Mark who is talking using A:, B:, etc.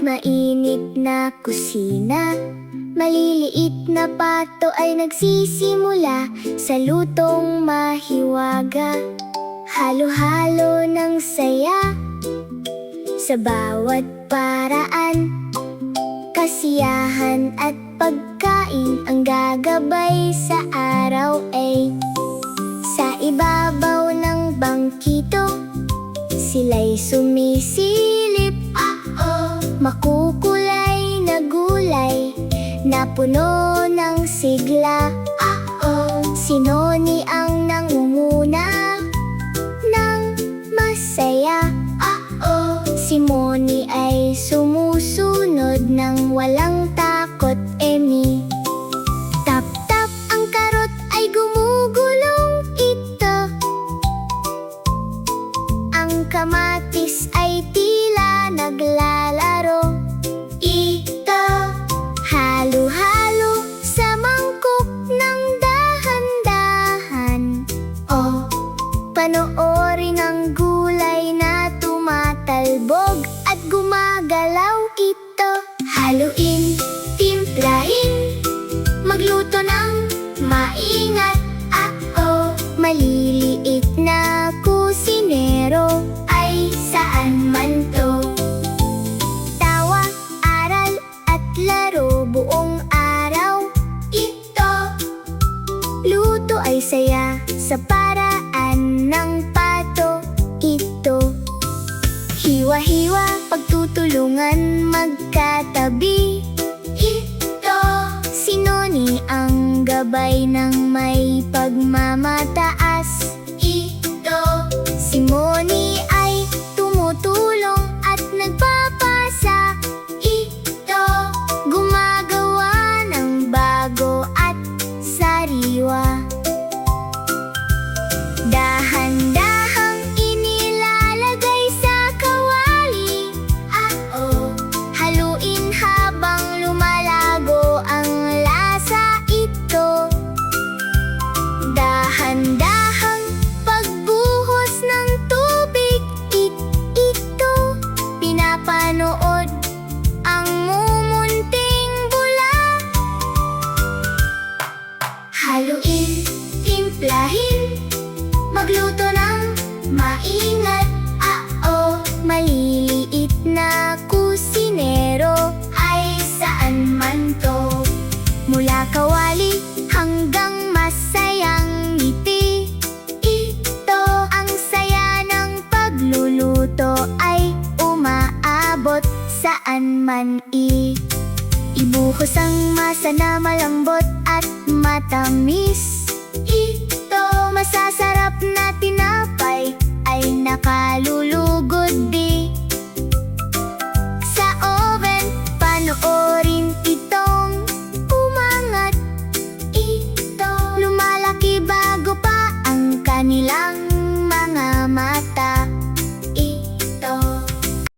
A: mainit na kusina, maliliit na pato ay nagsisimula sa lutong mahiwaga. Halo-halo ng saya sa bawat paraan, kasiyahan at pagkain ang gagabay sa araw ay sa ibabaw ng bangkito. Sila'y sumisilip, makukulay na gulay na puno ng sigla. Si Noni ang nangunguna ng masaya. Si Moni ay sumusunod ng walang takot. Tap-tap ang karot ay gumugulong ito. Ang kamatis ay tila naglalaro ito. Halo-halo sa mangkok ng dahan-dahan. Panoorin ang gulay na tumatalbog at gumagalaw ito. Haluin, timplahin, magluto ng maingat. Maliliit na kusinero ay saan man to. Tawa, aral at laro buong araw ito. Luto ay saya sa paraan ng pato ito. Hiwa-hiwa, pagtutulungan magkatabi ito. Si Noni ang gabay ng may pagmamataas ito. Si Moni ay tumutulong at nagpapasa ito. Gumagawa ng bago at sariwa. Dahan-dahang inilalagay sa kawali. Haluin habang lumalago ang lasa ito. Dahan-dahang pagbuhos ng tubig ito. Pinapanood ang mumunting bula. Haluin, timplahin, magluto ng maingat. Maliliit na kusinero ay saan man to. Mula kawali hanggang masayang ngiti ito. Ang saya ng pagluluto ay umaabot saan man ibuhos ang masa na malambot at matamis ito.